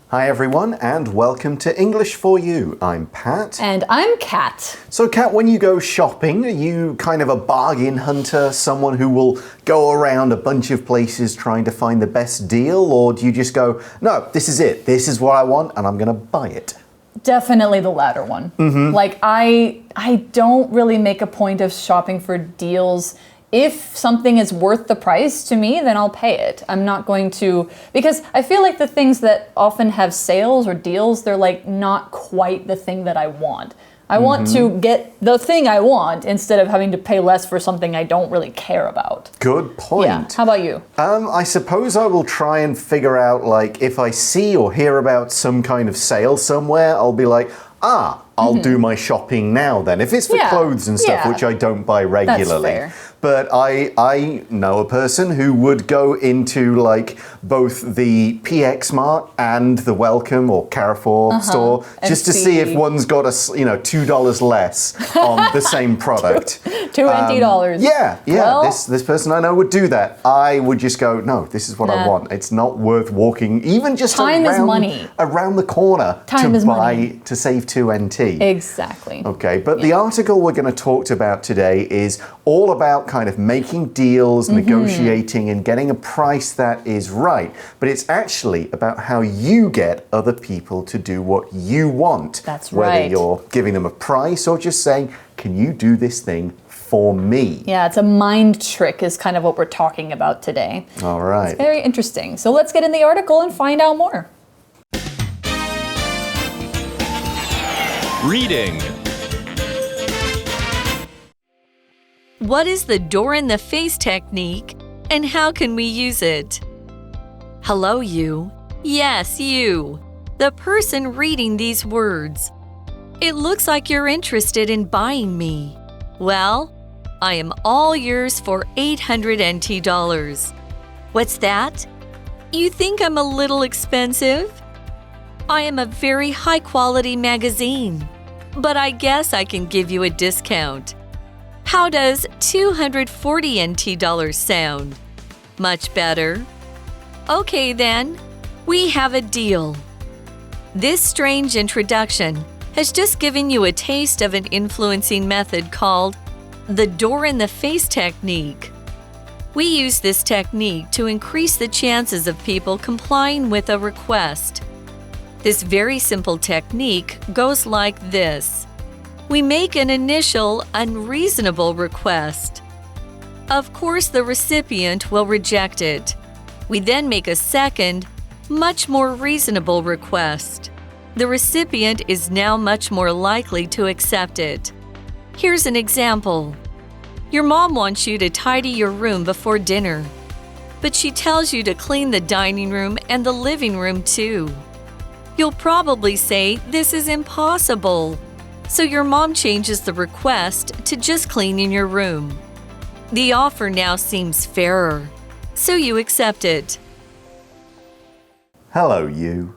Hi everyone and welcome to English for You. I'm Pat. And I'm Kat. So Kat, when you go shopping, are you kind of a bargain hunter, someone who will go around a bunch of places trying to find the best deal, or do you just go, no, this is it, this is what I want and I'm going to buy it? Definitely the latter one. Like I don't really make a point of shopping for deals. If something is worth the price to me, then I'll pay it. I'm not going to, because I feel like the things that often have sales or deals, they're like not quite the thing that I want. I want to get the thing I want instead of having to pay less for something I don't really care about. Good point. Yeah. How about you? I suppose I will try and figure out, like, if I see or hear about some kind of sale somewhere, I'll be like, I'll do my shopping now then. If it's for clothes and stuff, which I don't buy regularly. That's fair. But I know a person who would go into like both the PX Mart and the Welcome or Carrefour store just to see if one's got $2 less on the same product. $20. Yeah. Well, this person I know would do that. I would just go, no, this is what I want. It's not worth walking even just around the corner to save 2 NT. Exactly. Okay, but the article we're going to talk about today is all about kind of making deals, negotiating, and getting a price that is right. But it's actually about how you get other people to do what you want. That's right. Whether you're giving them a price or just saying, can you do this thing for me? Yeah, it's a mind trick is kind of what we're talking about today. All right. It's very interesting. So let's get in the article and find out more. Reading. What is the door-in-the-face technique and how can we use it? Hello, you. Yes, you. The person reading these words. It looks like you're interested in buying me. Well, I am all yours for 800 NT dollars. What's that? You think I'm a little expensive? I am a very high-quality magazine, but I guess I can give you a discount. How does 240 NT dollars sound? Much better? Okay then, we have a deal. This strange introduction has just given you a taste of an influencing method called the door-in-the-face technique. We use this technique to increase the chances of people complying with a request. This very simple technique goes like this. We make an initial unreasonable request. Of course, the recipient will reject it. We then make a second, much more reasonable request. The recipient is now much more likely to accept it. Here's an example. Your mom wants you to tidy your room before dinner, but she tells you to clean the dining room and the living room too. You'll probably say this is impossible. So your mom changes the request to just cleaning your room. The offer now seems fairer, so you accept it. Hello, you.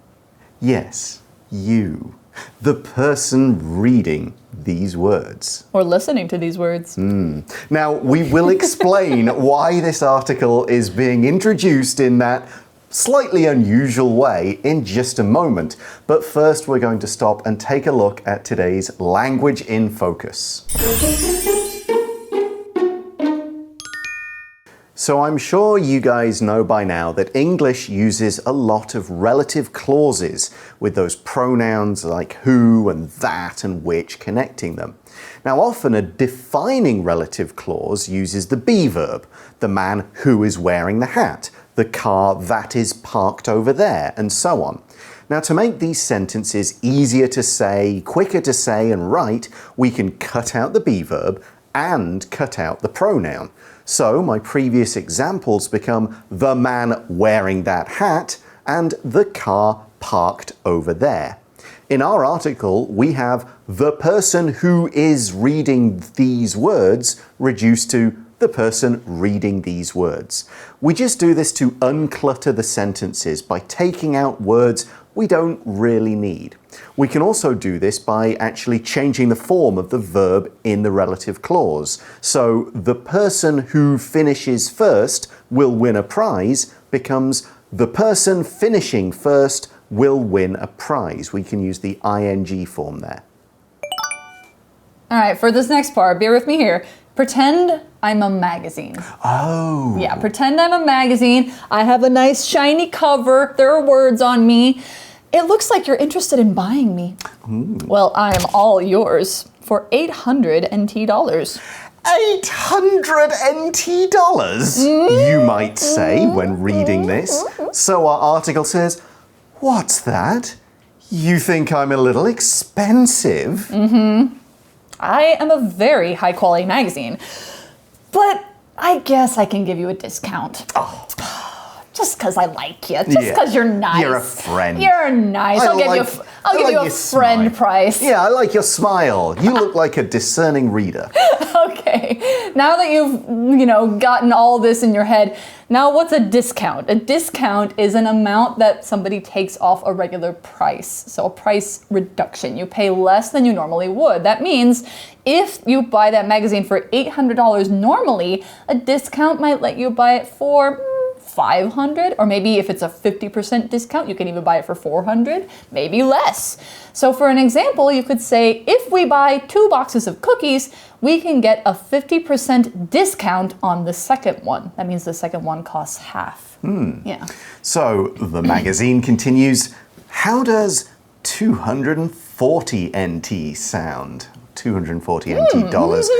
Yes, you. The person reading these words. Or listening to these words. Now, we will explain why this article is being introduced in that slightly unusual way in just a moment. But first, we're going to stop and take a look at today's language in focus. So I'm sure you guys know by now that English uses a lot of relative clauses with those pronouns like who and that and which connecting them. Now, often a defining relative clause uses the be verb, the man who is wearing the hat, the car that is parked over there, and so on. Now, to make these sentences easier to say, quicker to say and write, we can cut out the be verb and cut out the pronoun. So my previous examples become the man wearing that hat and the car parked over there. In our article, we have the person who is reading these words reduced to the person reading these words. We just do this to unclutter the sentences by taking out words we don't really need. We can also do this by actually changing the form of the verb in the relative clause. So the person who finishes first will win a prize becomes the person finishing first will win a prize. We can use the ing form there. All right, for this next part, bear with me here. Pretend I'm a magazine. Oh. Yeah, pretend I'm a magazine. I have a nice shiny cover. There are words on me. It looks like you're interested in buying me. Well, I am all yours for 800 NT dollars. 800 NT dollars, you might say when reading this. So our article says, what's that? You think I'm a little expensive? I am a very high quality magazine, but I guess I can give you a discount. Just because I like you, just because you're nice. You're a friend. You're nice. I'll give you a friend price. Yeah, I like your smile. You look like a discerning reader. Okay, now that you've, gotten all this in your head, now what's a discount? A discount is an amount that somebody takes off a regular price. So a price reduction. You pay less than you normally would. That means if you buy that magazine for $800 normally, a discount might let you buy it for $500, or maybe if it's a 50% discount, you can even buy it for $400, maybe less. So for an example, you could say, if we buy 2 boxes of cookies, we can get a 50% discount on the second one. That means the second one costs half. Yeah. So the magazine continues, how does 240 NT sound? 240 NT dollars.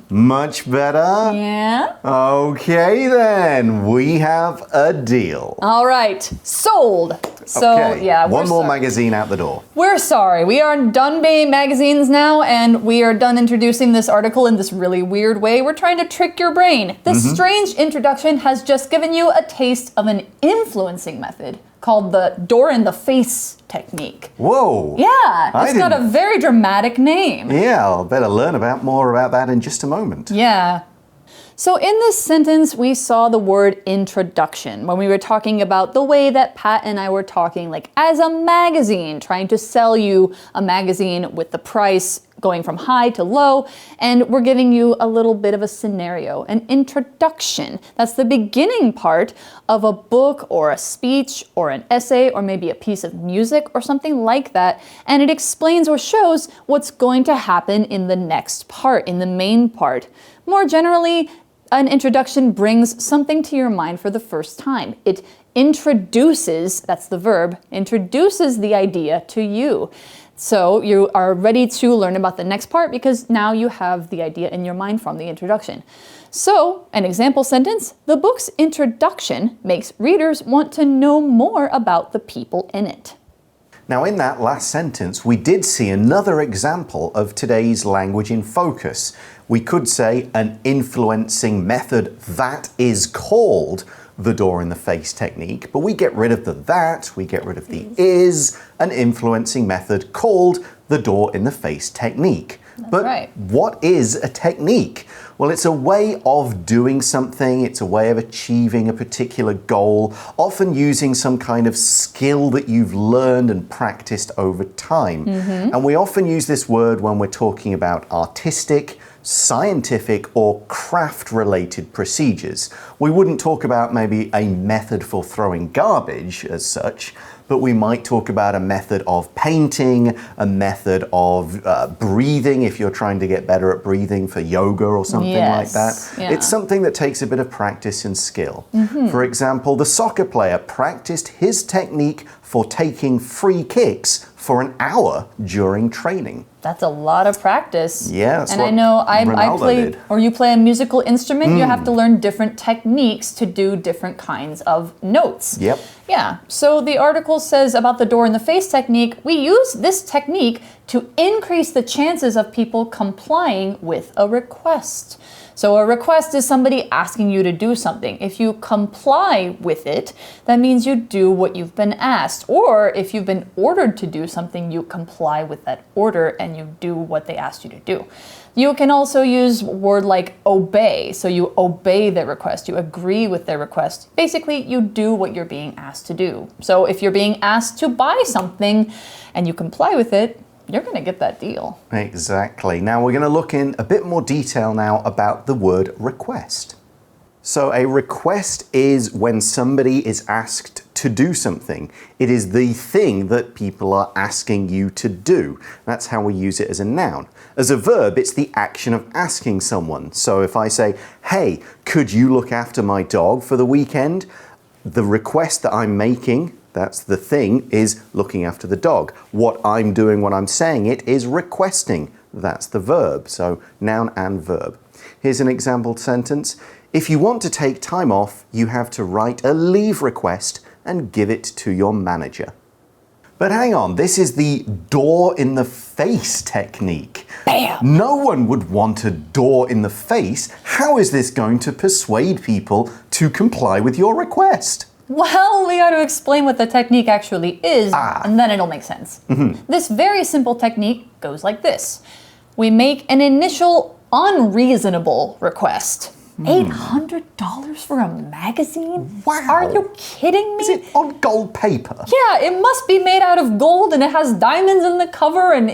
Much better? Yeah. Okay then, we have a deal. All right, sold. So Okay, yeah, one more magazine out the door. We're sorry. We are done being magazines now, and we are done introducing this article in this really weird way. We're trying to trick your brain. This strange introduction has just given you a taste of an influencing method called the door-in-the-face technique. Whoa. Yeah, it's got a very dramatic name. Yeah, I'll better learn more about that in just a moment. Yeah. So in this sentence, we saw the word introduction when we were talking about the way that Pat and I were talking, like as a magazine, trying to sell you a magazine with the price going from high to low, and we're giving you a little bit of a scenario, an introduction. That's the beginning part of a book or a speech or an essay or maybe a piece of music or something like that, and it explains or shows what's going to happen in the next part, in the main part. More generally, an introduction brings something to your mind for the first time. It introduces, that's the verb, introduces the idea to you. So you are ready to learn about the next part because now you have the idea in your mind from the introduction. So, an example sentence, the book's introduction makes readers want to know more about the people in it. Now, in that last sentence, we did see another example of today's language in focus. We could say an influencing method that is called the door-in-the-face technique, but we get rid of the that, we get rid of the is, an influencing method called the door-in-the-face technique. But right. What is a technique? Well, it's a way of doing something, it's a way of achieving a particular goal, often using some kind of skill that you've learned and practiced over time. And we often use this word when we're talking about artistic, scientific or craft-related procedures. We wouldn't talk about maybe a method for throwing garbage as such, but we might talk about a method of painting, a method of breathing if you're trying to get better at breathing for yoga or something like that. Yeah. It's something that takes a bit of practice and skill. For example, the soccer player practiced his technique for taking free kicks for an hour during training. That's a lot of practice. Yeah, that's and what I know I play, did. or you play a musical instrument, you have to learn different techniques to do different kinds of notes. Yep. Yeah, so the article says about the door-in-the-face technique, we use this technique to increase the chances of people complying with a request. So a request is somebody asking you to do something. If you comply with it, that means you do what you've been asked. Or if you've been ordered to do something, you comply with that order and you do what they asked you to do. You can also use a word like obey. So you obey their request, you agree with their request. Basically, you do what you're being asked to do. So if you're being asked to buy something and you comply with it, you're going to get that deal. Exactly. Now we're going to look in a bit more detail now about the word request. So a request is when somebody is asked to do something. It is the thing that people are asking you to do. That's how we use it as a noun. As a verb, it's the action of asking someone. So if I say, hey, could you look after my dog for the weekend? The request that I'm making, that's the thing, is looking after the dog. What I'm doing when I'm saying it is requesting. That's the verb. So noun and verb. Here's an example sentence. If you want to take time off, you have to write a leave request and give it to your manager. But hang on, this is the door in the face technique. Bam! No one would want a door in the face. How is this going to persuade people to comply with your request? Well, we got to explain what the technique actually is, and then it'll make sense. This very simple technique goes like this. We make an initial unreasonable request. $800 for a magazine? Wow. Are you kidding me? Is it on gold paper? Yeah, it must be made out of gold and it has diamonds in the cover and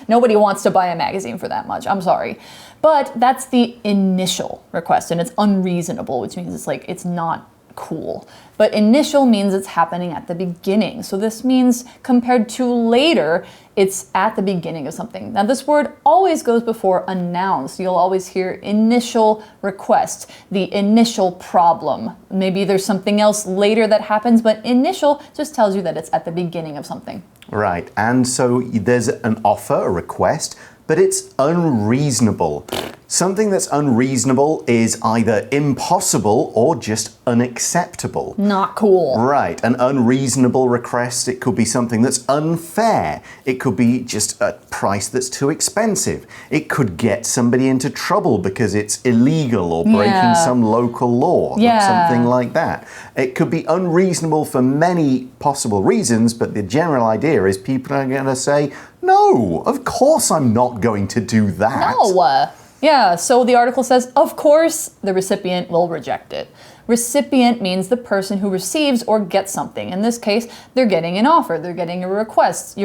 nobody wants to buy a magazine for that much. I'm sorry. But that's the initial request and it's unreasonable, which means it's not cool. But initial means it's happening at the beginning. So this means compared to later, it's at the beginning of something. Now this word always goes before a noun. So you'll always hear initial request, the initial problem. Maybe there's something else later that happens, but initial just tells you that it's at the beginning of something. Right, and so there's an offer, a request, but it's unreasonable. Something that's unreasonable is either impossible or just unacceptable. Not cool. Right, an unreasonable request, it could be something that's unfair. It could be just a price that's too expensive. It could get somebody into trouble because it's illegal or breaking some local law, something like that. It could be unreasonable for many possible reasons, but the general idea is people are going to say, no, of course I'm not going to do that. No. Yeah, so the article says, of course, the recipient will reject it. Recipient means the person who receives or gets something. In this case, they're getting an offer, they're getting a request.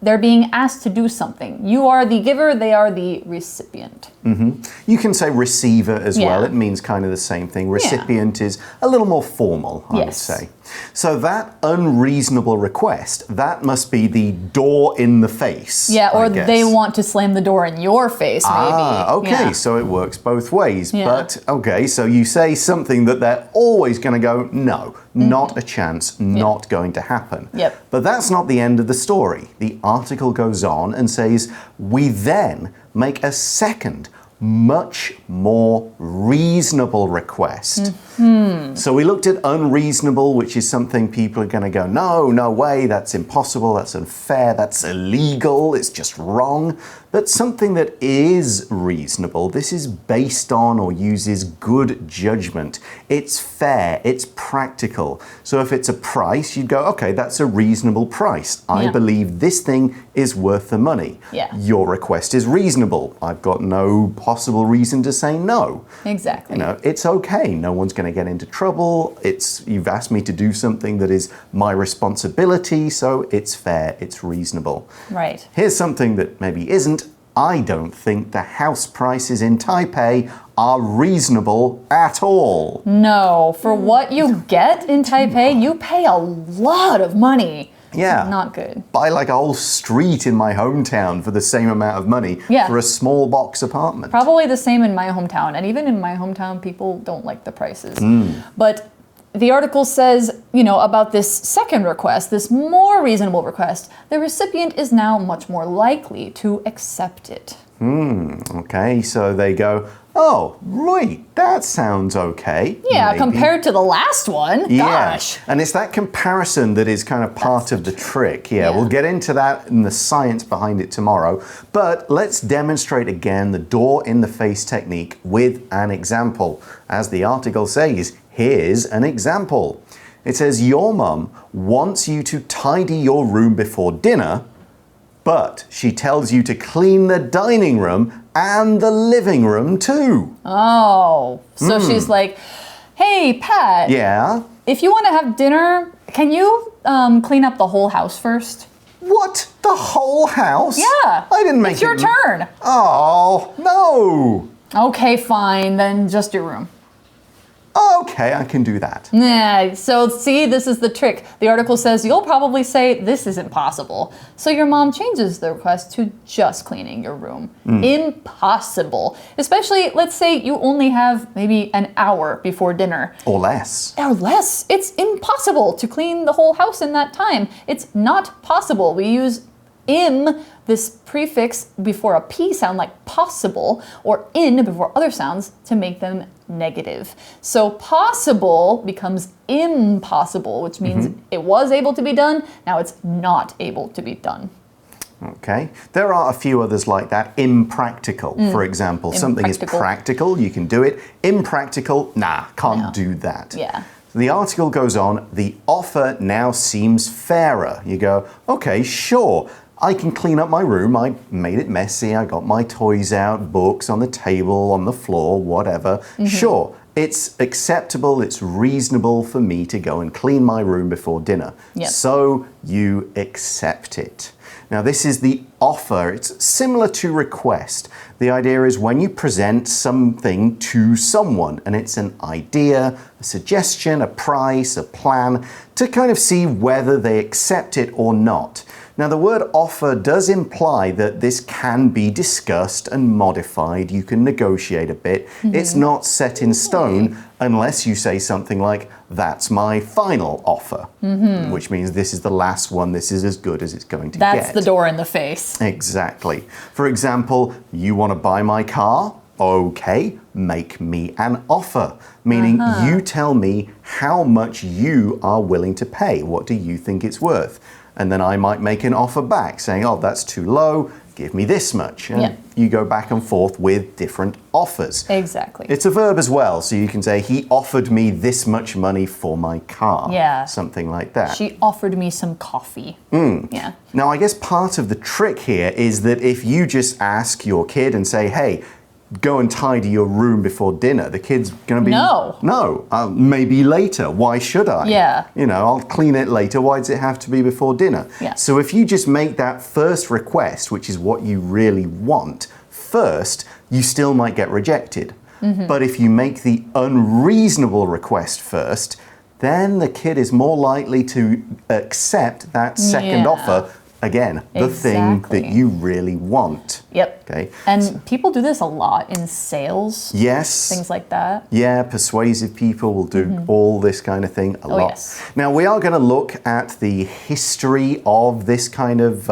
They're being asked to do something. You are the giver, they are the recipient. You can say receiver as well. It means kind of the same thing. Recipient is a little more formal, I would say. So that unreasonable request, that must be the door in the face. Yeah, or they want to slam the door in your face, maybe. Okay, so it works both ways. But, okay, so you say something that they're always going to go, no, not a chance, not going to happen. But that's not the end of the story. The article goes on and says, we then make a second, much more reasonable request. So we looked at unreasonable, which is something people are going to go, no way, that's impossible, that's unfair, that's illegal, it's just wrong. But something that is reasonable, this is based on or uses good judgment. It's fair, it's practical. So if it's a price, you'd go, okay, that's a reasonable price. I believe this thing is worth the money. Your request is reasonable. I've got no possible reason to say no. Exactly. It's okay. No one's going to get into trouble. You've asked me to do something that is my responsibility, so it's fair, it's reasonable. Right. Here's something that maybe isn't. I don't think the house prices in Taipei are reasonable at all. No, for what you get in Taipei, you pay a lot of money. Yeah. Not good. Buy like a whole street in my hometown for the same amount of money for a small box apartment. Probably the same in my hometown. And even in my hometown, people don't like the prices. But the article says, about this second request, this more reasonable request, the recipient is now much more likely to accept it. Okay, so they go, oh, right, that sounds okay. Yeah, maybe. Compared to the last one. Gosh. And it's that comparison that is kind of part of the trick. We'll get into that and the science behind it tomorrow. But let's demonstrate again the door in the face technique with an example. As the article says, here's an example. It says, your mum wants you to tidy your room before dinner, but she tells you to clean the dining room and the living room too. Oh, so she's like, hey, Pat. Yeah? If you want to have dinner, can you clean up the whole house first? What? The whole house? Yeah. I didn't make It's your turn. Oh, no. Okay, fine. Then just your room. okay, I can do that. Yeah, so see, this is the trick. The article says you'll probably say this isn't possible. So your mom changes the request to just cleaning your room. Impossible. Especially, let's say you only have maybe an hour before dinner. Or less. Or less. It's impossible to clean the whole house in that time. It's not possible. We use this prefix before a P sound like possible, or in before other sounds to make them negative. So possible becomes impossible, which means it was able to be done, now it's not able to be done. Okay. There are a few others like that. Impractical, for example. Something is practical, you can do it. Impractical, nah, can't do that. Yeah. The article goes on, the offer now seems fairer. You go, okay, sure. I can clean up my room. I made it messy. I got my toys out, books on the table, on the floor, whatever. Sure, it's acceptable, it's reasonable for me to go and clean my room before dinner. Yep. So you accept it. Now, this is the offer. It's similar to request. The idea is when you present something to someone, and it's an idea, a suggestion, a price, a plan, to kind of see whether they accept it or not. Now, the word offer does imply that this can be discussed and modified. You can negotiate a bit. It's not set in stone unless you say something like, that's my final offer, which means this is the last one. This is as good as it's going to get. That's the door in the face. Exactly. For example, you want to buy my car? Okay, make me an offer, meaning you tell me how much you are willing to pay. What do you think it's worth? And then I might make an offer back saying, oh, that's too low, give me this much. And you go back and forth with different offers. Exactly. It's a verb as well, so you can say, he offered me this much money for my car. Yeah. Something like that. She offered me some coffee. Yeah. Now, I guess part of the trick here is that if you just ask your kid and say, hey, go and tidy your room before dinner, the kid's going to be, no, maybe later. Why should I? Yeah. You know, I'll clean it later. Why does it have to be before dinner? Yeah. So if you just make that first request, which is what you really want, first, you still might get rejected. But if you make the unreasonable request first, then the kid is more likely to accept that second offer. Again, the thing that you really want. Yep. Okay. And people do this a lot in sales. Yes. Things like that. Yeah, persuasive people will do all this kind of thing a lot. Yes. Now, we are going to look at the history of this kind of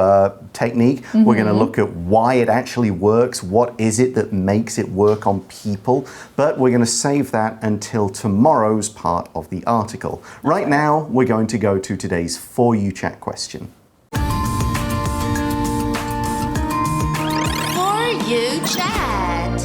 technique. We're going to look at why it actually works. What is it that makes it work on people? But we're going to save that until tomorrow's part of the article. Right now, we're going to go to today's For You Chat question. You chat.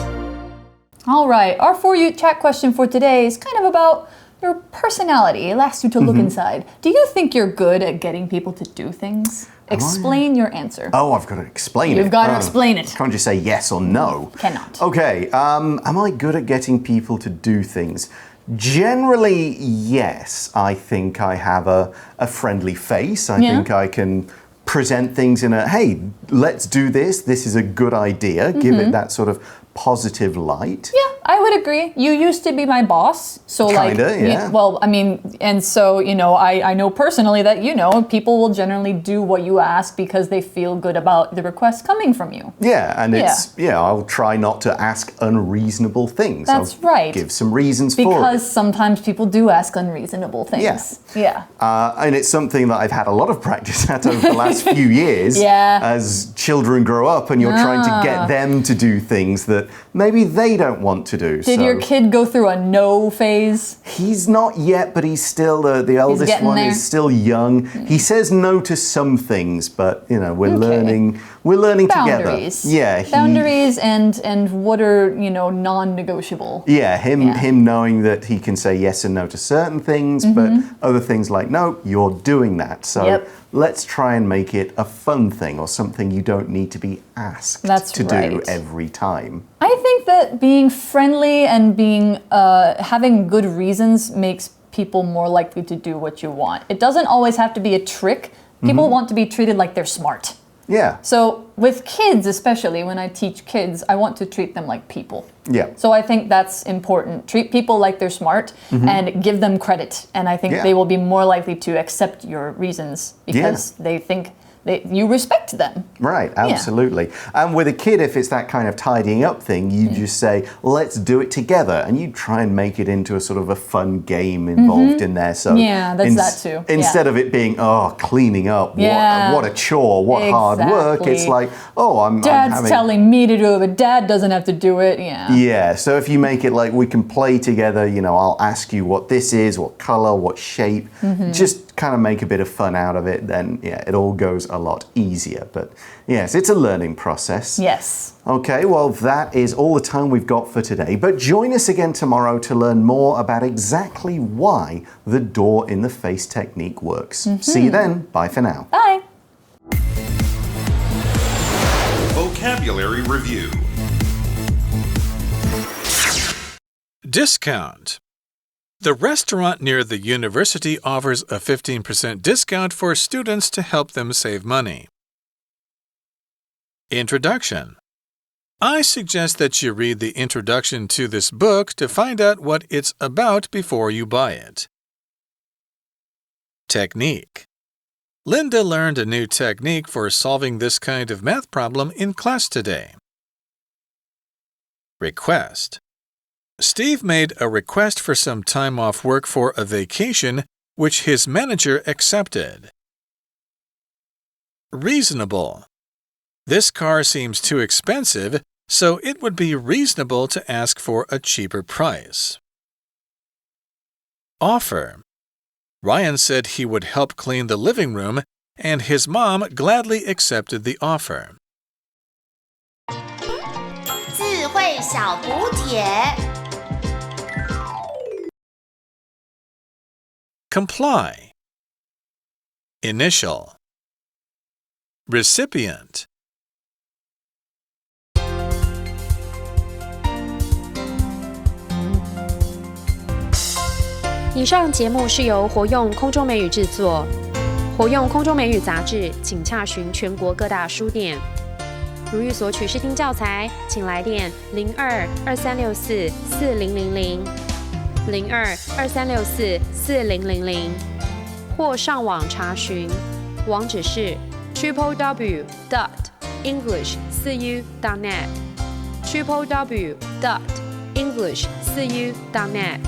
All right, our For You Chat question for today is kind of about your personality. It asks you to look inside. Do you think you're good at getting people to do things? Explain your answer. Oh, I've got to explain it. You've got to explain it. Can't just say yes or no. Cannot. Okay, am I good at getting people to do things? Generally, yes. I think I have a friendly face. I think I can present things in a, hey, let's do this. This is a good idea. Give it that sort of positive light. Yeah, I would agree. You used to be my boss, so Kinda, yeah. Well, I mean, and so, you know, I know personally that, you know, people will generally do what you ask because they feel good about the request coming from you. Yeah, and it's, I'll try not to ask unreasonable things. That's right. Give some reasons for it. Because sometimes people do ask unreasonable things. Yeah. And it's something that I've had a lot of practice at over the last few years. As children grow up and you're trying to get them to do things that maybe they don't want to do. Did your kid go through a no phase? He's not yet, but he's still, the eldest one is still young. He says no to some things, but, you know, we're learning Boundaries. together. Yeah. Boundaries and what are, you know, non-negotiable. Yeah, him knowing that he can say yes and no to certain things, but other things like, no, you're doing that. So let's try and make it a fun thing or something you don't need to be asked to do every time. I think that being friendly and being having good reasons makes people more likely to do what you want. It doesn't always have to be a trick. People want to be treated like they're smart. Yeah. So with kids, especially when I teach kids, I want to treat them like people. Yeah. So I think that's important. Treat people like they're smart and give them credit. And I think they will be more likely to accept your reasons because they think you respect them. Right, absolutely. And with a kid, if it's that kind of tidying up thing, you just say, let's do it together. And you try and make it into a sort of a fun game involved in there. So yeah, that's that too. Instead of it being, cleaning up, what a chore, what hard work. It's like, Dad's telling me to do it, but Dad doesn't have to do it. Yeah. Yeah, so if you make it like we can play together, I'll ask you what this is, what color, what shape, just kind of make a bit of fun out of it, then it all goes a lot easier. But yes, it's a learning process. Yes. Okay, well, that is all the time we've got for today. But join us again tomorrow to learn more about exactly why the door in the face technique works. See you then. Bye for now. Bye. Vocabulary Review. Discount. The restaurant near the university offers a 15% discount for students to help them save money. Introduction. I suggest that you read the introduction to this book to find out what it's about before you buy it. Technique. Linda learned a new technique for solving this kind of math problem in class today. Request. Steve made a request for some time off work for a vacation, which his manager accepted. Reasonable. This car seems too expensive, so it would be reasonable to ask for a cheaper price. Offer. Ryan said he would help clean the living room, and his mom gladly accepted the offer. 智慧小补帖 Comply. Initial. Recipient. 以上节目是由活用空中美语制作，活用空中美语杂志，请洽询全国各大书店。如欲索取试听教材，请来电02-2364-4000 02-2364-4000，或上网查询，网址是 www.english4u.net www.english4u.net